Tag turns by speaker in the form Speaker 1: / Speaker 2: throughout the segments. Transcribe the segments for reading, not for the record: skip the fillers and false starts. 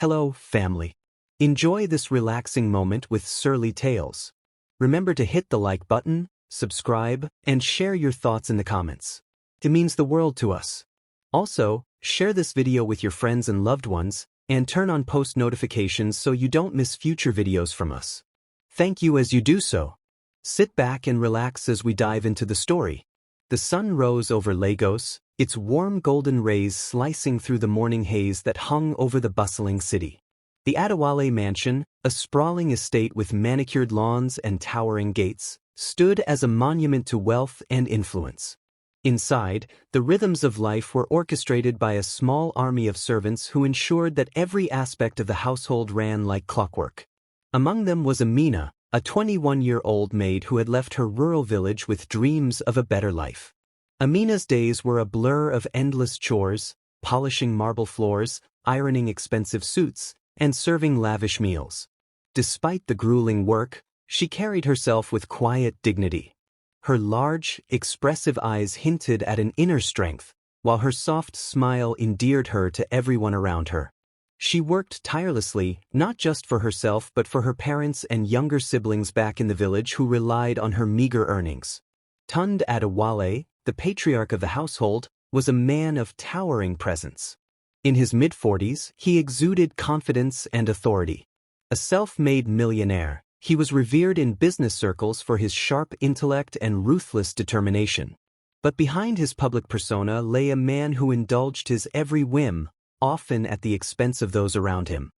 Speaker 1: Hello, family. Enjoy this relaxing moment with Surly Tales. Remember to hit the like button, subscribe, and share your thoughts in the comments. It means the world to us. Also, share this video with your friends and loved ones, and turn on post notifications so you don't miss future videos from us. Thank you as you do so. Sit back and relax as we dive into the story. The sun rose over Lagos, its warm golden rays slicing through the morning haze that hung over the bustling city. The Adewale mansion, a sprawling estate with manicured lawns and towering gates, stood as a monument to wealth and influence. Inside, the rhythms of life were orchestrated by a small army of servants who ensured that every aspect of the household ran like clockwork. Among them was Amina, a 21-year-old maid who had left her rural village with dreams of a better life. Amina's days were a blur of endless chores, polishing marble floors, ironing expensive suits, and serving lavish meals. Despite the grueling work, she carried herself with quiet dignity. Her large, expressive eyes hinted at an inner strength, while her soft smile endeared her to everyone around her. She worked tirelessly, not just for herself but for her parents and younger siblings back in the village who relied on her meager earnings. Tunde Adewale, the patriarch of the household, was a man of towering presence. In his mid-40s, he exuded confidence and authority. A self-made millionaire, he was revered in business circles for his sharp intellect and ruthless determination. But behind his public persona lay a man who indulged his every whim, often at the expense of those around him.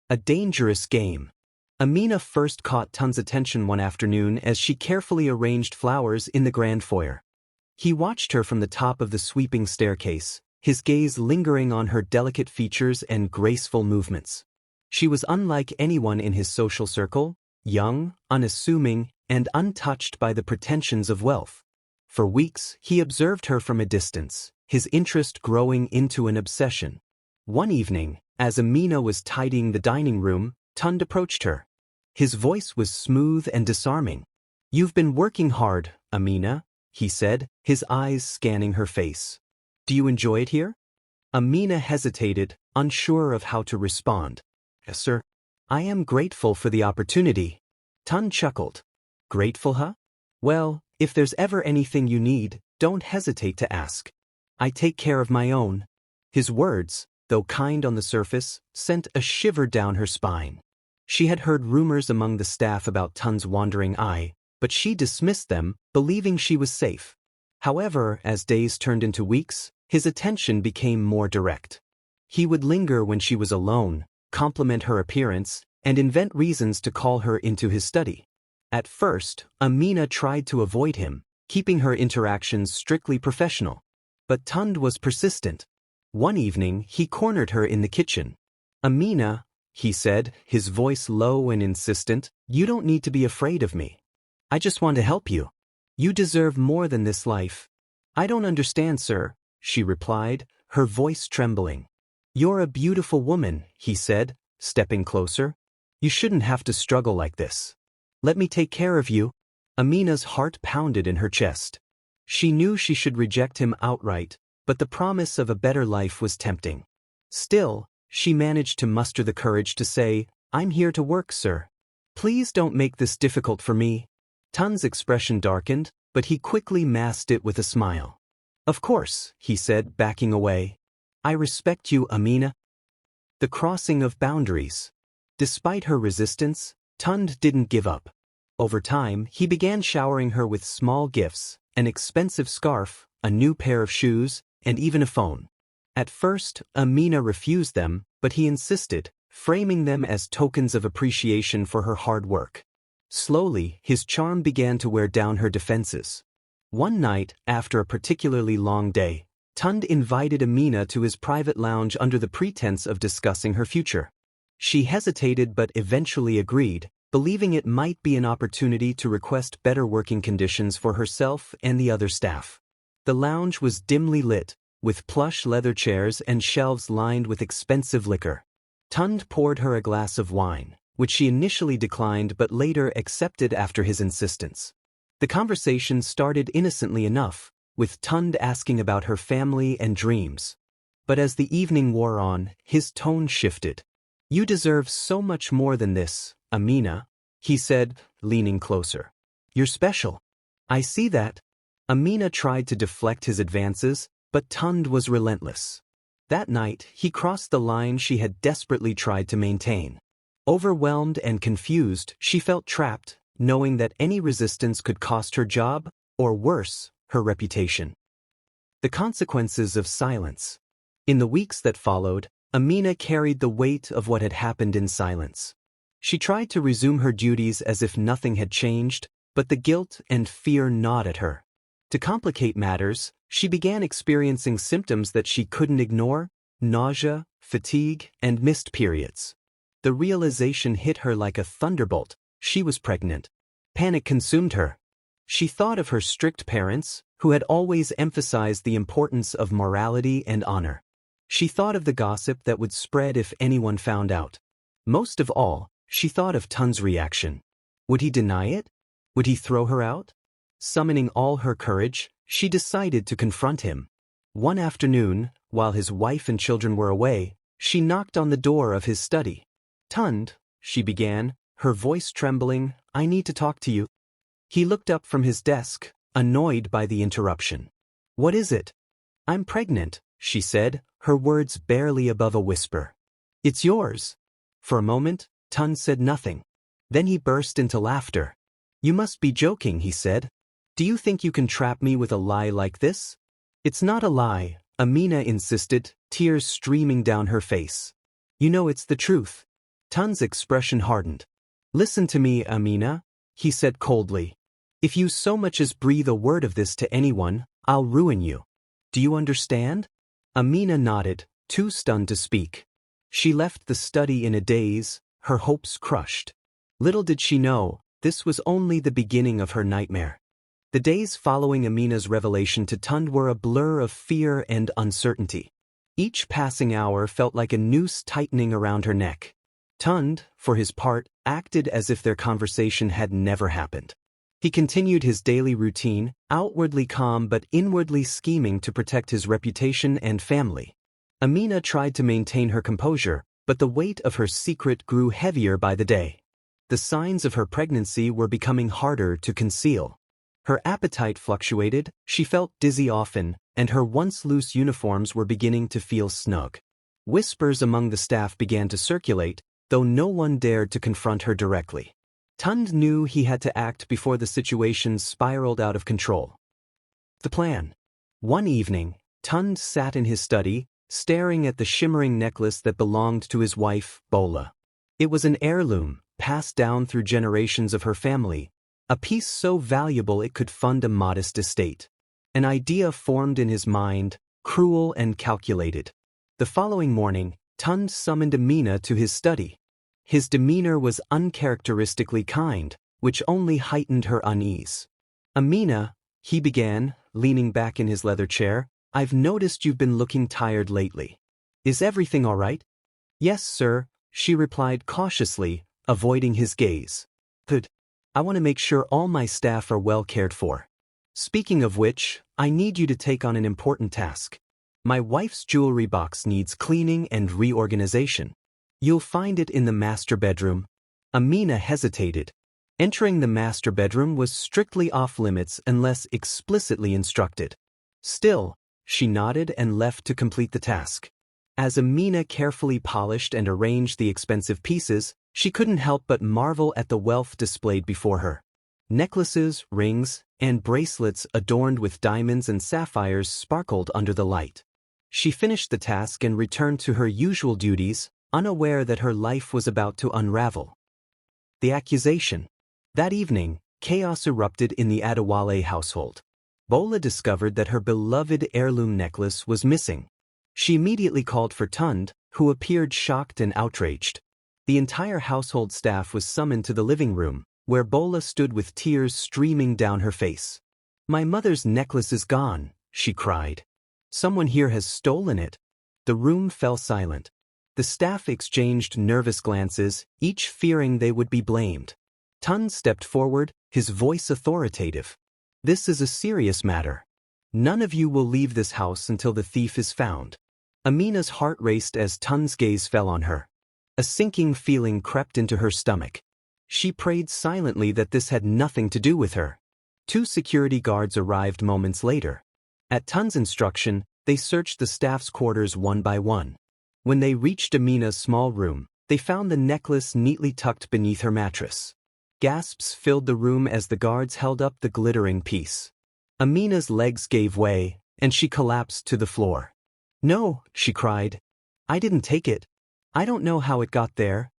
Speaker 1: A dangerous game. Amina first caught Tunde's attention one afternoon as she carefully arranged flowers in the grand foyer. He watched her from the top of the sweeping staircase, his gaze lingering on her delicate features and graceful movements. She was unlike anyone in his social circle, young, unassuming, and untouched by the pretensions of wealth. For weeks, he observed her from a distance, his interest growing into an obsession. One evening, as Amina was tidying the dining room, Tunde approached her. His voice was smooth and disarming. "You've been working hard, Amina," he said, his eyes scanning her face. "Do you enjoy it here?" Amina hesitated, unsure of how to respond. "Yes, sir. I am grateful for the opportunity." Tunde chuckled. "Grateful, huh? Well, if there's ever anything you need, don't hesitate to ask. I take care of my own." His words, though kind on the surface, sent a shiver down her spine. She had heard rumors among the staff about Tunde's wandering eye, but she dismissed them, believing she was safe. However, as days turned into weeks, his attention became more direct. He would linger when she was alone, compliment her appearance, and invent reasons to call her into his study. At first, Amina tried to avoid him, keeping her interactions strictly professional. But Tunde was persistent. One evening, he cornered her in the kitchen. "Amina," he said, his voice low and insistent, "you don't need to be afraid of me. I just want to help you. You deserve more than this life." "I don't understand, sir," she replied, her voice trembling. "You're a beautiful woman," he said, stepping closer. "You shouldn't have to struggle like this. Let me take care of you." Amina's heart pounded in her chest. She knew she should reject him outright, but the promise of a better life was tempting. Still, she managed to muster the courage to say, "I'm here to work, sir. Please don't make this difficult for me." Tunde's expression darkened, but he quickly masked it with a smile. "Of course," he said, backing away. "I respect you, Amina." The crossing of boundaries. Despite her resistance, Tunde didn't give up. Over time, he began showering her with small gifts, an expensive scarf, a new pair of shoes, and even a phone. At first, Amina refused them, but he insisted, framing them as tokens of appreciation for her hard work. Slowly, his charm began to wear down her defenses. One night, after a particularly long day, Tunde invited Amina to his private lounge under the pretense of discussing her future. She hesitated but eventually agreed, believing it might be an opportunity to request better working conditions for herself and the other staff. The lounge was dimly lit, with plush leather chairs and shelves lined with expensive liquor. Tunde poured her a glass of wine, which she initially declined but later accepted after his insistence. The conversation started innocently enough, with Tunde asking about her family and dreams. But as the evening wore on, his tone shifted. You deserve so much more than this, Amina, he said, leaning closer. You're special. I see that. Amina tried to deflect his advances, but Tunde was relentless. That night, he crossed the line she had desperately tried to maintain. Overwhelmed and confused, she felt trapped, knowing that any resistance could cost her job, or worse, her reputation. The consequences of silence. In the weeks that followed, Amina carried the weight of what had happened in silence. She tried to resume her duties as if nothing had changed, but the guilt and fear gnawed at her. To complicate matters, she began experiencing symptoms that she couldn't ignore: nausea, fatigue, and missed periods. The realization hit her like a thunderbolt: she was pregnant. Panic consumed her. She thought of her strict parents, who had always emphasized the importance of morality and honor. She thought of the gossip that would spread if anyone found out. Most of all, she thought of Tunde's reaction. Would he deny it? Would he throw her out? Summoning all her courage, she decided to confront him. One afternoon, while his wife and children were away, she knocked on the door of his study. "Tunde," she began, her voice trembling, "I need to talk to you." He looked up from his desk, annoyed by the interruption. "What is it?" "I'm pregnant," she said, her words barely above a whisper. "It's yours." For a moment, Tunde said nothing. Then he burst into laughter. "You must be joking," he said. "Do you think you can trap me with a lie like this?" "It's not a lie," Amina insisted, tears streaming down her face. "You know it's the truth." Tunde's expression hardened. "Listen to me, Amina," he said coldly. "If you so much as breathe a word of this to anyone, I'll ruin you. Do you understand?" Amina nodded, too stunned to speak. She left the study in a daze, her hopes crushed. Little did she know, this was only the beginning of her nightmare. The days following Amina's revelation to Tunde were a blur of fear and uncertainty. Each passing hour felt like a noose tightening around her neck. Tunde, for his part, acted as if their conversation had never happened. He continued his daily routine, outwardly calm but inwardly scheming to protect his reputation and family. Amina tried to maintain her composure, but the weight of her secret grew heavier by the day. The signs of her pregnancy were becoming harder to conceal. Her appetite fluctuated, she felt dizzy often, and her once loose uniforms were beginning to feel snug. Whispers among the staff began to circulate, though no one dared to confront her directly. Tunde knew he had to act before the situation spiraled out of control. The plan. One evening, Tunde sat in his study, staring at the shimmering necklace that belonged to his wife, Bola. It was an heirloom, passed down through generations of her family, a piece so valuable it could fund a modest estate. An idea formed in his mind, cruel and calculated. The following morning, Tunde summoned Amina to his study. His demeanor was uncharacteristically kind, which only heightened her unease. "Amina," he began, leaning back in his leather chair, "I've noticed you've been looking tired lately. Is everything all right?" "Yes, sir," she replied cautiously, avoiding his gaze. "Good. I want to make sure all my staff are well cared for. Speaking of which, I need you to take on an important task. My wife's jewelry box needs cleaning and reorganization. You'll find it in the master bedroom." Amina hesitated. Entering the master bedroom was strictly off-limits unless explicitly instructed. Still, she nodded and left to complete the task. As Amina carefully polished and arranged the expensive pieces, she couldn't help but marvel at the wealth displayed before her. Necklaces, rings, and bracelets adorned with diamonds and sapphires sparkled under the light. She finished the task and returned to her usual duties, unaware that her life was about to unravel. The accusation. That evening, chaos erupted in the Adewale household. Bola discovered that her beloved heirloom necklace was missing. She immediately called for Tunde, who appeared shocked and outraged. The entire household staff was summoned to the living room, where Bola stood with tears streaming down her face. "My mother's necklace is gone," she cried. "Someone here has stolen it." The room fell silent. The staff exchanged nervous glances, each fearing they would be blamed. Tunde stepped forward, his voice authoritative. "This is a serious matter. None of you will leave this house until the thief is found." Amina's heart raced as Tunde's gaze fell on her. A sinking feeling crept into her stomach. She prayed silently that this had nothing to do with her. 2 security guards arrived moments later. At Tun's instruction, they searched the staff's quarters one by one. When they reached Amina's small room, they found the necklace neatly tucked beneath her mattress. Gasps filled the room as the guards held up the glittering piece. Amina's legs gave way, and she collapsed to the floor. "No," she cried. "I didn't take it. I don't know how it got there."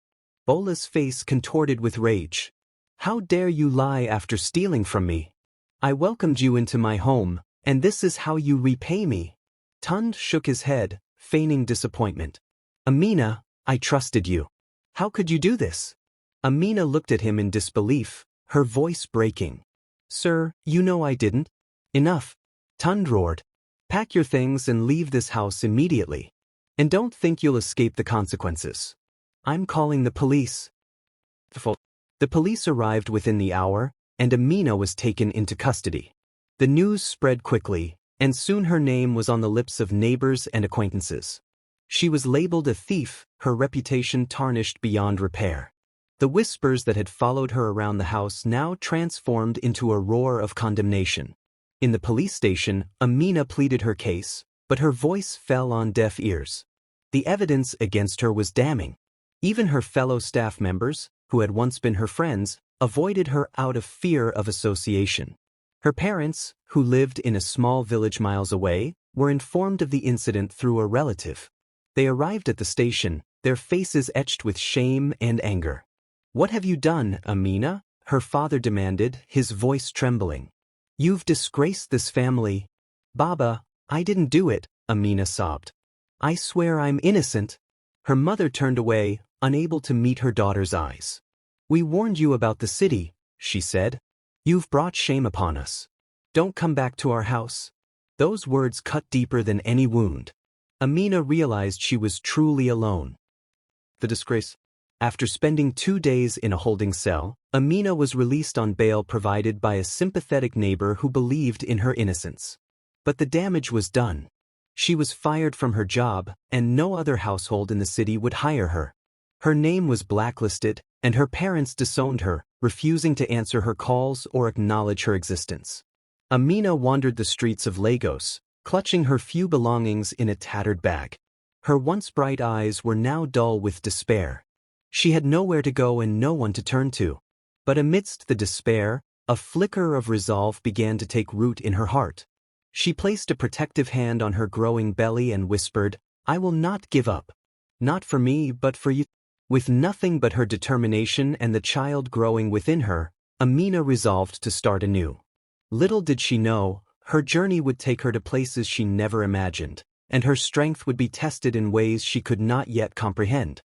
Speaker 1: Bola's face contorted with rage. "How dare you lie after stealing from me? I welcomed you into my home, and this is how you repay me." Tund shook his head, feigning disappointment. "Amina, I trusted you. How could you do this?" Amina looked at him in disbelief, her voice breaking. "Sir, you know I didn't." "Enough," Tund roared. "Pack your things and leave this house immediately. And don't think you'll escape the consequences. I'm calling the police." The police arrived within the hour, and Amina was taken into custody. The news spread quickly, and soon her name was on the lips of neighbors and acquaintances. She was labeled a thief, her reputation tarnished beyond repair. The whispers that had followed her around the house now transformed into a roar of condemnation. In the police station, Amina pleaded her case, but her voice fell on deaf ears. The evidence against her was damning. Even her fellow staff members, who had once been her friends, avoided her out of fear of association. Her parents, who lived in a small village miles away, were informed of the incident through a relative. They arrived at the station, their faces etched with shame and anger. "What have you done, Amina?" her father demanded, his voice trembling. "You've disgraced this family." "Baba, I didn't do it," Amina sobbed. "I swear I'm innocent." Her mother turned away, unable to meet her daughter's eyes. "We warned you about the city," she said. "You've brought shame upon us. Don't come back to our house." Those words cut deeper than any wound. Amina realized she was truly alone. The disgrace. After spending 2 days in a holding cell, Amina was released on bail provided by a sympathetic neighbor who believed in her innocence. But the damage was done. She was fired from her job, and no other household in the city would hire her. Her name was blacklisted, and her parents disowned her, refusing to answer her calls or acknowledge her existence. Amina wandered the streets of Lagos, clutching her few belongings in a tattered bag. Her once bright eyes were now dull with despair. She had nowhere to go and no one to turn to. But amidst the despair, a flicker of resolve began to take root in her heart. She placed a protective hand on her growing belly and whispered, "I will not give up. Not for me, but for you." With nothing but her determination and the child growing within her, Amina resolved to start anew. Little did she know, her journey would take her to places she never imagined, and her strength would be tested in ways she could not yet comprehend.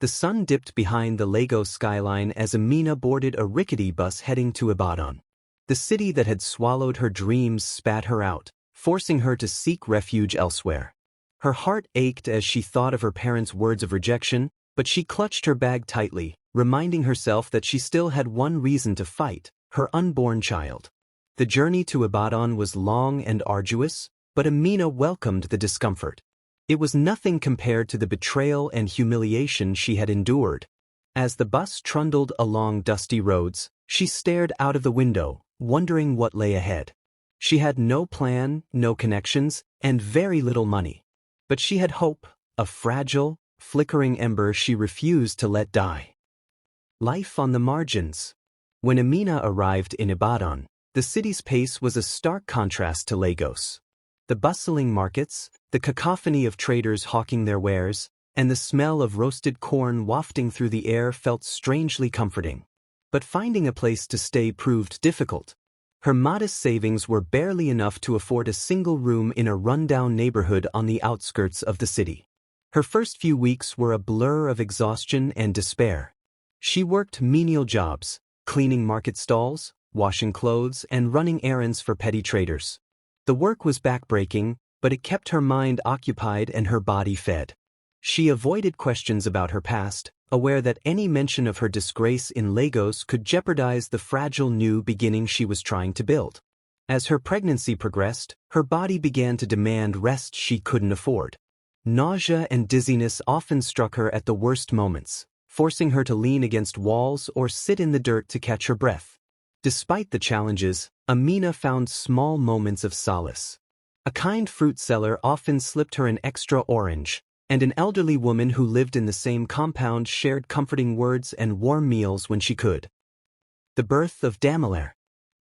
Speaker 1: The sun dipped behind the Lagos skyline as Amina boarded a rickety bus heading to Ibadan. The city that had swallowed her dreams spat her out, forcing her to seek refuge elsewhere. Her heart ached as she thought of her parents' words of rejection, but she clutched her bag tightly, reminding herself that she still had one reason to fight, her unborn child. The journey to Ibadan was long and arduous, but Amina welcomed the discomfort. It was nothing compared to the betrayal and humiliation she had endured. As the bus trundled along dusty roads, she stared out of the window, wondering what lay ahead. She had no plan, no connections, and very little money. But she had hope, a fragile, flickering ember she refused to let die. Life on the margins. When Amina arrived in Ibadan, the city's pace was a stark contrast to Lagos. The bustling markets, the cacophony of traders hawking their wares, and the smell of roasted corn wafting through the air felt strangely comforting. But finding a place to stay proved difficult. Her modest savings were barely enough to afford a single room in a rundown neighborhood on the outskirts of the city. Her first few weeks were a blur of exhaustion and despair. She worked menial jobs, cleaning market stalls, washing clothes, and running errands for petty traders. The work was backbreaking, but it kept her mind occupied and her body fed. She avoided questions about her past, aware that any mention of her disgrace in Lagos could jeopardize the fragile new beginning she was trying to build. As her pregnancy progressed, her body began to demand rest she couldn't afford. Nausea and dizziness often struck her at the worst moments, forcing her to lean against walls or sit in the dirt to catch her breath. Despite the challenges, Amina found small moments of solace. A kind fruit seller often slipped her an extra orange, and an elderly woman who lived in the same compound shared comforting words and warm meals when she could. The birth of Damilare.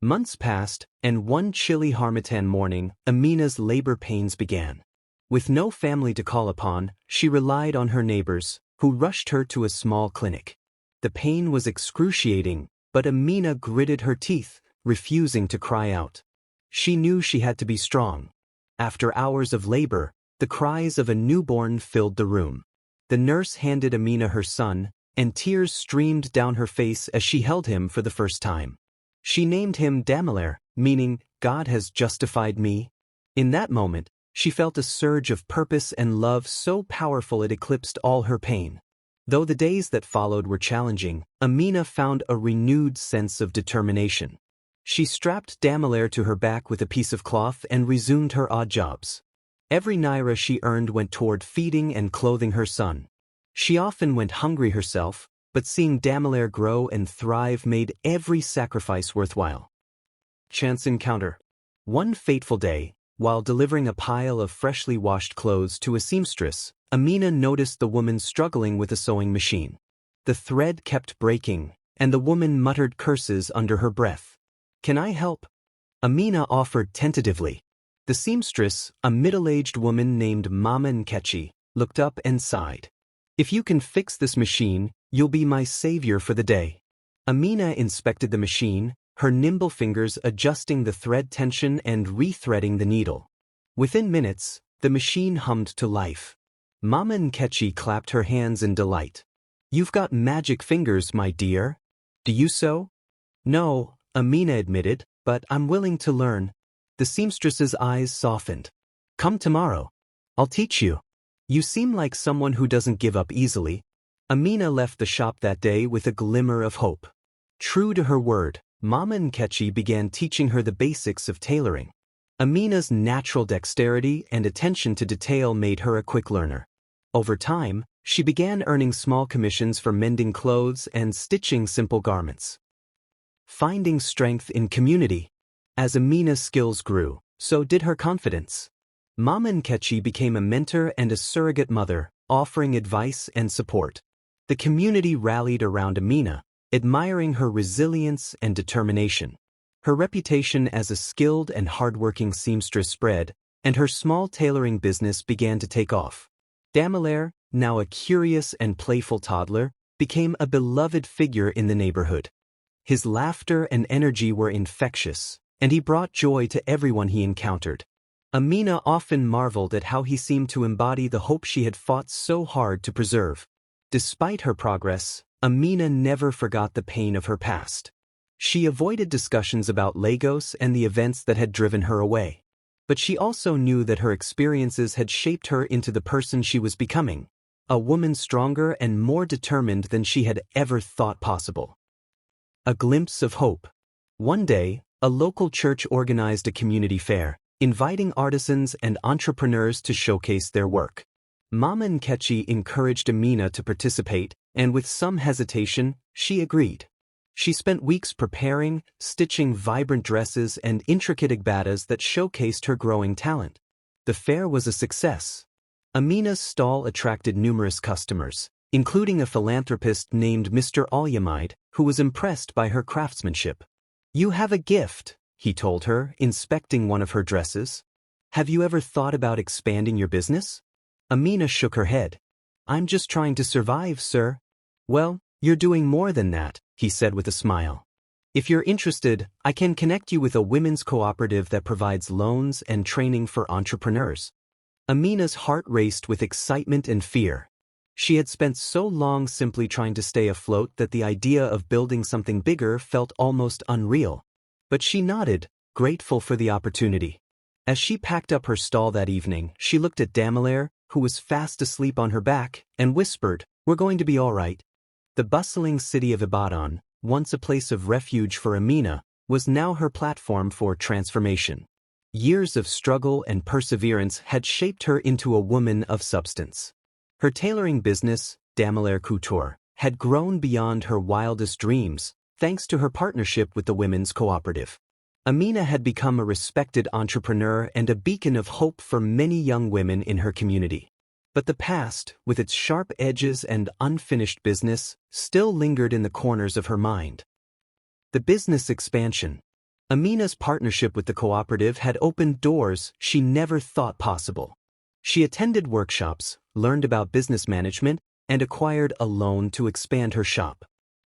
Speaker 1: Months passed, and one chilly harmattan morning, Amina's labor pains began. With no family to call upon, she relied on her neighbors, who rushed her to a small clinic. The pain was excruciating, but Amina gritted her teeth, refusing to cry out. She knew she had to be strong. After hours of labor, the cries of a newborn filled the room. The nurse handed Amina her son, and tears streamed down her face as she held him for the first time. She named him Damilare, meaning, God has justified me. In that moment, she felt a surge of purpose and love so powerful it eclipsed all her pain. Though the days that followed were challenging, Amina found a renewed sense of determination. She strapped Damilare to her back with a piece of cloth and resumed her odd jobs. Every naira she earned went toward feeding and clothing her son. She often went hungry herself, but seeing Damilare grow and thrive made every sacrifice worthwhile. Chance encounter. One fateful day, while delivering a pile of freshly washed clothes to a seamstress, Amina noticed the woman struggling with a sewing machine. The thread kept breaking, and the woman muttered curses under her breath. "Can I help?" Amina offered tentatively. The seamstress, a middle-aged woman named Mama Nkechi, looked up and sighed. "If you can fix this machine, you'll be my savior for the day." Amina inspected the machine, her nimble fingers adjusting the thread tension and rethreading the needle. Within minutes, the machine hummed to life. Mama Nkechi clapped her hands in delight. "You've got magic fingers, my dear. Do you sew?" "No," Amina admitted, "but I'm willing to learn." The seamstress's eyes softened. "Come tomorrow. I'll teach you. You seem like someone who doesn't give up easily." Amina left the shop that day with a glimmer of hope. True to her word, Mama Nkechi began teaching her the basics of tailoring. Amina's natural dexterity and attention to detail made her a quick learner. Over time, she began earning small commissions for mending clothes and stitching simple garments. Finding strength in community. As Amina's skills grew, so did her confidence. Mama Nkechi became a mentor and a surrogate mother, offering advice and support. The community rallied around Amina, admiring her resilience and determination. Her reputation as a skilled and hardworking seamstress spread, and her small tailoring business began to take off. Damilare, now a curious and playful toddler, became a beloved figure in the neighborhood. His laughter and energy were infectious, and he brought joy to everyone he encountered. Amina often marveled at how he seemed to embody the hope she had fought so hard to preserve. Despite her progress, Amina never forgot the pain of her past. She avoided discussions about Lagos and the events that had driven her away. But she also knew that her experiences had shaped her into the person she was becoming, a woman stronger and more determined than she had ever thought possible. A glimpse of hope. One day, a local church organized a community fair, inviting artisans and entrepreneurs to showcase their work. Mama Nkechi encouraged Amina to participate, and with some hesitation, she agreed. She spent weeks preparing, stitching vibrant dresses and intricate igbadas that showcased her growing talent. The fair was a success. Amina's stall attracted numerous customers, including a philanthropist named Mr. Alyamide, who was impressed by her craftsmanship. "You have a gift," he told her, inspecting one of her dresses. "Have you ever thought about expanding your business?" Amina shook her head. "I'm just trying to survive, sir." "Well, you're doing more than that," he said with a smile. "If you're interested, I can connect you with a women's cooperative that provides loans and training for entrepreneurs." Amina's heart raced with excitement and fear. She had spent so long simply trying to stay afloat that the idea of building something bigger felt almost unreal. But she nodded, grateful for the opportunity. As she packed up her stall that evening, she looked at Damilare, who was fast asleep on her back, and whispered, "We're going to be all right." The bustling city of Ibadan, once a place of refuge for Amina, was now her platform for transformation. Years of struggle and perseverance had shaped her into a woman of substance. Her tailoring business, Damilare Couture, had grown beyond her wildest dreams, thanks to her partnership with the Women's Cooperative. Amina had become a respected entrepreneur and a beacon of hope for many young women in her community. But the past, with its sharp edges and unfinished business, still lingered in the corners of her mind. The business expansion. Amina's partnership with the cooperative had opened doors she never thought possible. She attended workshops, learned about business management, and acquired a loan to expand her shop.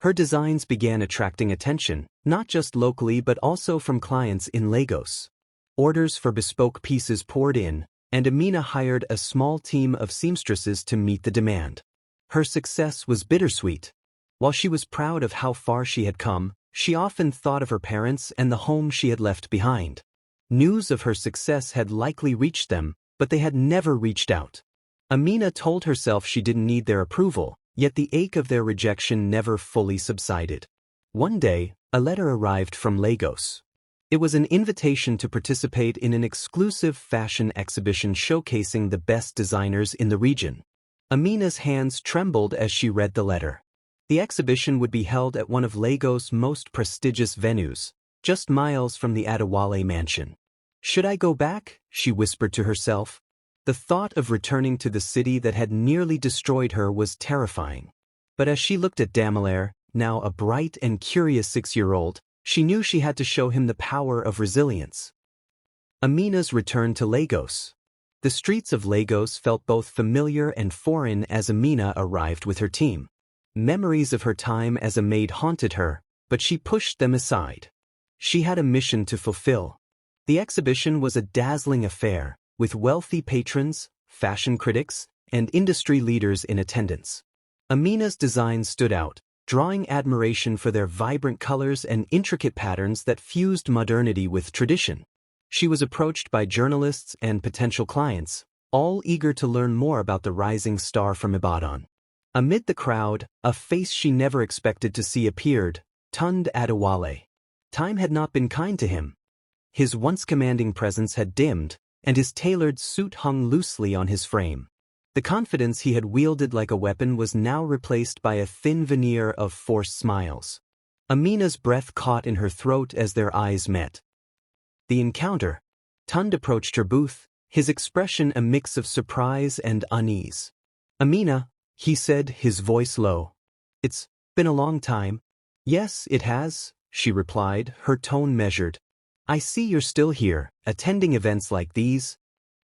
Speaker 1: Her designs began attracting attention, not just locally but also from clients in Lagos. Orders for bespoke pieces poured in, and Amina hired a small team of seamstresses to meet the demand. Her success was bittersweet. While she was proud of how far she had come, she often thought of her parents and the home she had left behind. News of her success had likely reached them, but they had never reached out. Amina told herself she didn't need their approval, yet the ache of their rejection never fully subsided. One day, a letter arrived from Lagos. It was an invitation to participate in an exclusive fashion exhibition showcasing the best designers in the region. Amina's hands trembled as she read the letter. The exhibition would be held at one of Lagos' most prestigious venues, just miles from the Adewale mansion. "Should I go back?" she whispered to herself. The thought of returning to the city that had nearly destroyed her was terrifying. But as she looked at Damilare, now a bright and curious 6-year-old, she knew she had to show him the power of resilience. Amina's return to Lagos. The streets of Lagos felt both familiar and foreign as Amina arrived with her team. Memories of her time as a maid haunted her, but she pushed them aside. She had a mission to fulfill. The exhibition was a dazzling affair, with wealthy patrons, fashion critics, and industry leaders in attendance. Amina's designs stood out, drawing admiration for their vibrant colors and intricate patterns that fused modernity with tradition. She was approached by journalists and potential clients, all eager to learn more about the rising star from Ibadan. Amid the crowd, a face she never expected to see appeared, Tunde Adewale. Time had not been kind to him. His once commanding presence had dimmed, and his tailored suit hung loosely on his frame. The confidence he had wielded like a weapon was now replaced by a thin veneer of forced smiles. Amina's breath caught in her throat as their eyes met. The encounter. Tunde approached her booth, his expression a mix of surprise and unease. "Amina," he said, his voice low. "It's been a long time." "Yes, it has," she replied, her tone measured. "I see you're still here, attending events like these."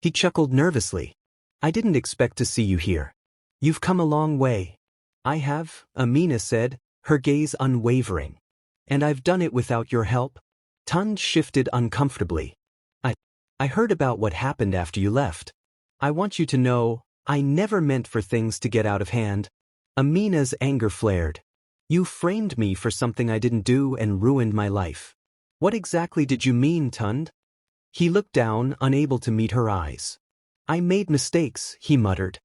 Speaker 1: He chuckled nervously. "I didn't expect to see you here. You've come a long way." "I have," Amina said, her gaze unwavering. "And I've done it without your help." Tunde shifted uncomfortably. I heard about what happened after you left. I want you to know, I never meant for things to get out of hand." Amina's anger flared. "You framed me for something I didn't do and ruined my life." "What exactly did you mean, Tunde?" He looked down, unable to meet her eyes. "I made mistakes," he muttered.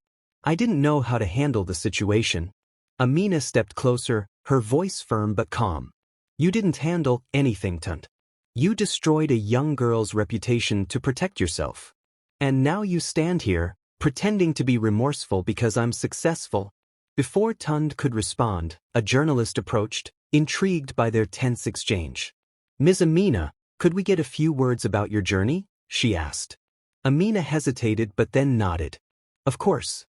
Speaker 1: "I didn't know how to handle the situation." Amina stepped closer, her voice firm but calm. "You didn't handle anything, Tunde. You destroyed a young girl's reputation to protect yourself. And now you stand here, pretending to be remorseful because I'm successful." Before Tunde could respond, a journalist approached, intrigued by their tense exchange. "Ms. Amina, could we get a few words about your journey?" she asked. Amina hesitated but then nodded. "Of course."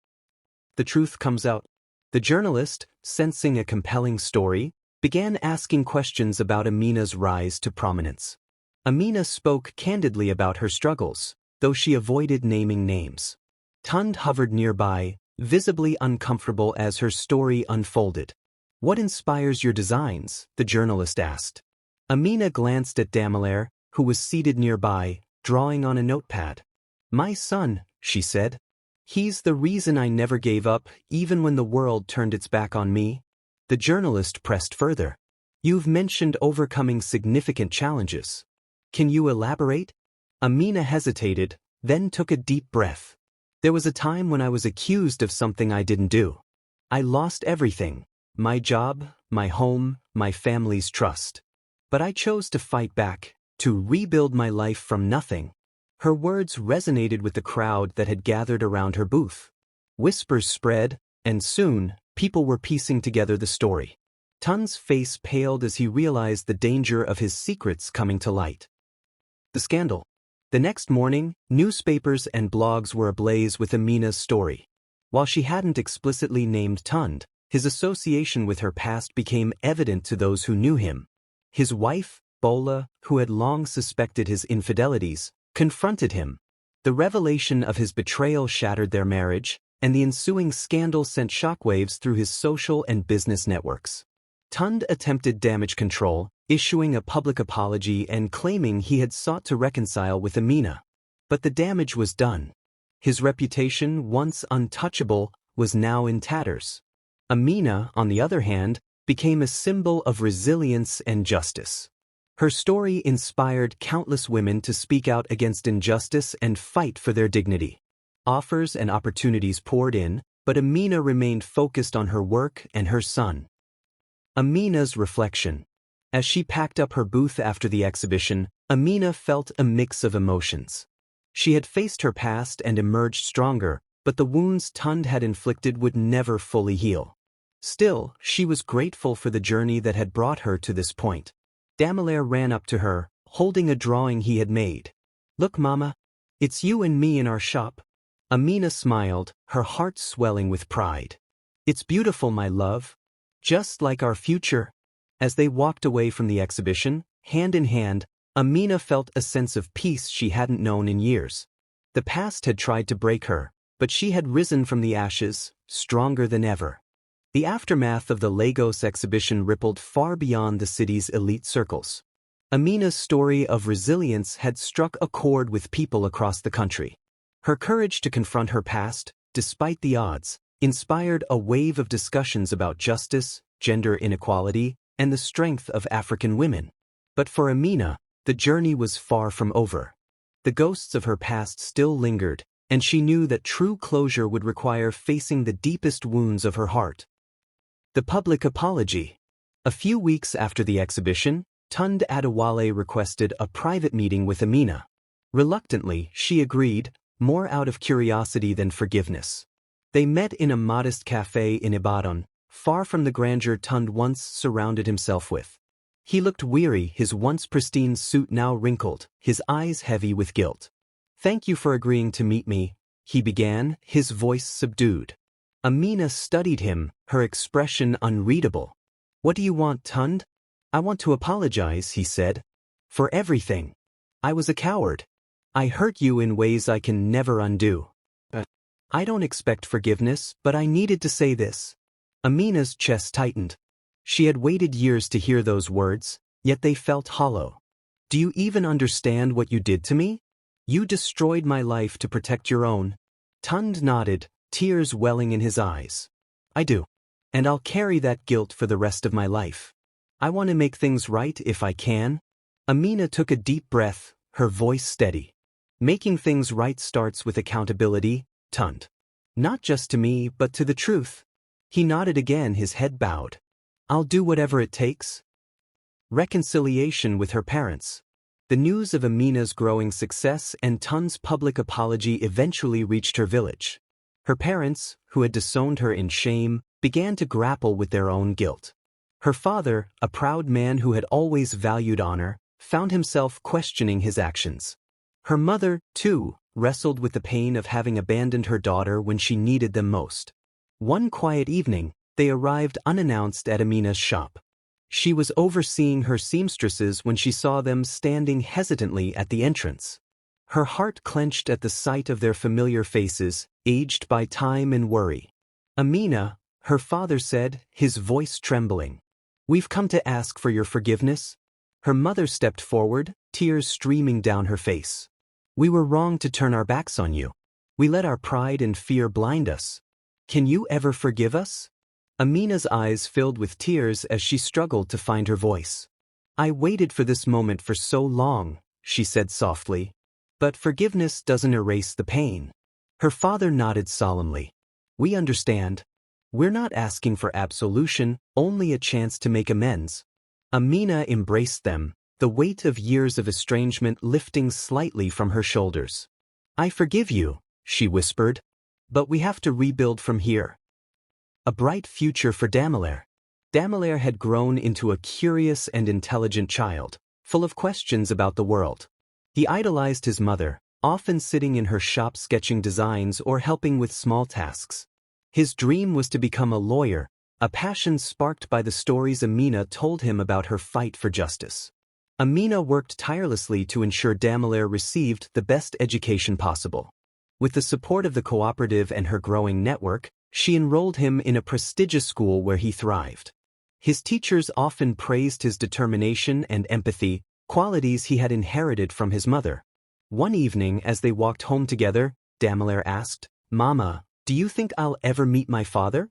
Speaker 1: The truth comes out. The journalist, sensing a compelling story, began asking questions about Amina's rise to prominence. Amina spoke candidly about her struggles, though she avoided naming names. Tunde hovered nearby, visibly uncomfortable as her story unfolded. "What inspires your designs?" the journalist asked. Amina glanced at Damilare, who was seated nearby, drawing on a notepad. "My son," she said. "He's the reason I never gave up, even when the world turned its back on me." The journalist pressed further. "You've mentioned overcoming significant challenges. Can you elaborate?" Amina hesitated, then took a deep breath. "There was a time when I was accused of something I didn't do. I lost everything, my job, my home, my family's trust. But I chose to fight back, to rebuild my life from nothing, Her words resonated with the crowd that had gathered around her booth. Whispers spread, and soon, people were piecing together the story. Tunde's face paled as he realized the danger of his secrets coming to light. The scandal. The next morning, newspapers and blogs were ablaze with Amina's story. While she hadn't explicitly named Tunde, his association with her past became evident to those who knew him. His wife, Bola, who had long suspected his infidelities, confronted him. The revelation of his betrayal shattered their marriage, and the ensuing scandal sent shockwaves through his social and business networks. Tunde attempted damage control, issuing a public apology and claiming he had sought to reconcile with Amina. But the damage was done. His reputation, once untouchable, was now in tatters. Amina, on the other hand, became a symbol of resilience and justice. Her story inspired countless women to speak out against injustice and fight for their dignity. Offers and opportunities poured in, but Amina remained focused on her work and her son. Amina's reflection. As she packed up her booth after the exhibition, Amina felt a mix of emotions. She had faced her past and emerged stronger, but the wounds Tunde had inflicted would never fully heal. Still, she was grateful for the journey that had brought her to this point. Damilare ran up to her, holding a drawing he had made. "Look, Mama. It's you and me in our shop." Amina smiled, her heart swelling with pride. "It's beautiful, my love. Just like our future." As they walked away from the exhibition, hand in hand, Amina felt a sense of peace she hadn't known in years. The past had tried to break her, but she had risen from the ashes, stronger than ever. The aftermath of the Lagos exhibition rippled far beyond the city's elite circles. Amina's story of resilience had struck a chord with people across the country. Her courage to confront her past, despite the odds, inspired a wave of discussions about justice, gender inequality, and the strength of African women. But for Amina, the journey was far from over. The ghosts of her past still lingered, and she knew that true closure would require facing the deepest wounds of her heart. The public apology. A few weeks after the exhibition, Tunde Adewale requested a private meeting with Amina. Reluctantly, she agreed, more out of curiosity than forgiveness. They met in a modest cafe in Ibadan, far from the grandeur Tunde once surrounded himself with. He looked weary, his once pristine suit now wrinkled, his eyes heavy with guilt. "Thank you for agreeing to meet me," he began, his voice subdued. Amina studied him, her expression unreadable. "What do you want, Tunde?" "I want to apologize," he said. "For everything. I was a coward. I hurt you in ways I can never undo. I don't expect forgiveness, but I needed to say this." Amina's chest tightened. She had waited years to hear those words, yet they felt hollow. "Do you even understand what you did to me? You destroyed my life to protect your own." Tunde nodded, tears welling in his eyes. "I do. And I'll carry that guilt for the rest of my life. I want to make things right if I can." Amina took a deep breath, her voice steady. "Making things right starts with accountability, Tunde. Not just to me, but to the truth." He nodded again, his head bowed. "I'll do whatever it takes." Reconciliation with her parents. The news of Amina's growing success and Tunde's public apology eventually reached her village. Her parents, who had disowned her in shame, began to grapple with their own guilt. Her father, a proud man who had always valued honor, found himself questioning his actions. Her mother, too, wrestled with the pain of having abandoned her daughter when she needed them most. One quiet evening, they arrived unannounced at Amina's shop. She was overseeing her seamstresses when she saw them standing hesitantly at the entrance. Her heart clenched at the sight of their familiar faces, aged by time and worry. "Amina," her father said, his voice trembling. "We've come to ask for your forgiveness." Her mother stepped forward, tears streaming down her face. "We were wrong to turn our backs on you. We let our pride and fear blind us. Can you ever forgive us?" Amina's eyes filled with tears as she struggled to find her voice. "I waited for this moment for so long," she said softly. "But forgiveness doesn't erase the pain." Her father nodded solemnly. "We understand. We're not asking for absolution, only a chance to make amends." Amina embraced them, the weight of years of estrangement lifting slightly from her shoulders. "I forgive you," she whispered. "But we have to rebuild from here." A bright future for Damilare. Damilare had grown into a curious and intelligent child, full of questions about the world. He idolized his mother, often sitting in her shop sketching designs or helping with small tasks. His dream was to become a lawyer, a passion sparked by the stories Amina told him about her fight for justice. Amina worked tirelessly to ensure Damilare received the best education possible. With the support of the cooperative and her growing network, she enrolled him in a prestigious school where he thrived. His teachers often praised his determination and empathy, qualities he had inherited from his mother. One evening, as they walked home together, Damilare asked, "Mama, do you think I'll ever meet my father?"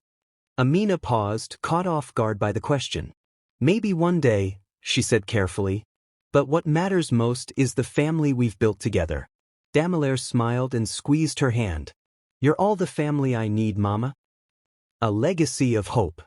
Speaker 1: Amina paused, caught off guard by the question. "Maybe one day," she said carefully. "But what matters most is the family we've built together." Damilare smiled and squeezed her hand. "You're all the family I need, Mama." A legacy of hope.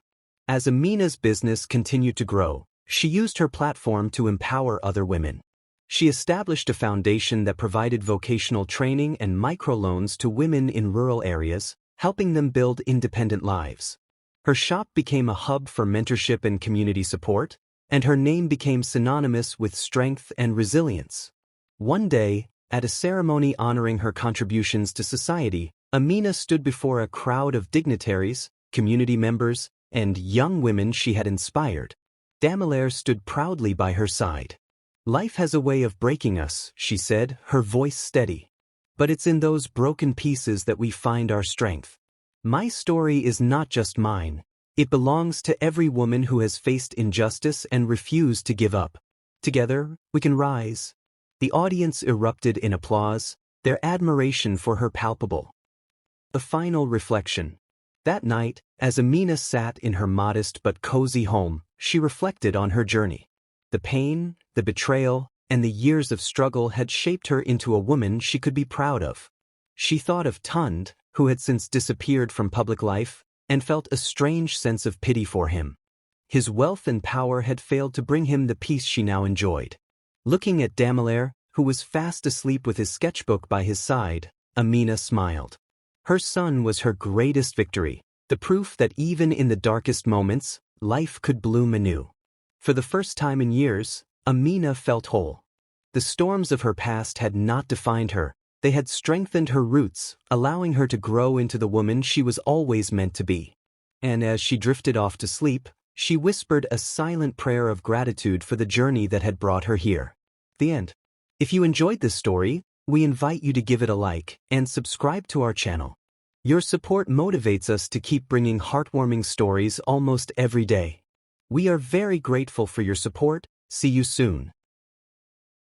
Speaker 1: As Amina's business continued to grow, she used her platform to empower other women. She established a foundation that provided vocational training and microloans to women in rural areas, helping them build independent lives. Her shop became a hub for mentorship and community support, and her name became synonymous with strength and resilience. One day, at a ceremony honoring her contributions to society, Amina stood before a crowd of dignitaries, community members, and young women she had inspired. Damilare stood proudly by her side. "Life has a way of breaking us," she said, her voice steady. "But it's in those broken pieces that we find our strength. My story is not just mine. It belongs to every woman who has faced injustice and refused to give up. Together, we can rise." The audience erupted in applause, their admiration for her palpable. The final reflection. That night, as Amina sat in her modest but cozy home, she reflected on her journey. The pain, the betrayal, and the years of struggle had shaped her into a woman she could be proud of. She thought of Tunde, who had since disappeared from public life, and felt a strange sense of pity for him. His wealth and power had failed to bring him the peace she now enjoyed. Looking at Damilare, who was fast asleep with his sketchbook by his side, Amina smiled. Her son was her greatest victory, the proof that even in the darkest moments, life could bloom anew. For the first time in years, Amina felt whole. The storms of her past had not defined her, they had strengthened her roots, allowing her to grow into the woman she was always meant to be. And as she drifted off to sleep, she whispered a silent prayer of gratitude for the journey that had brought her here. The end. If you enjoyed this story, we invite you to give it a like and subscribe to our channel. Your support motivates us to keep bringing heartwarming stories almost every day. We are very grateful for your support. See you soon.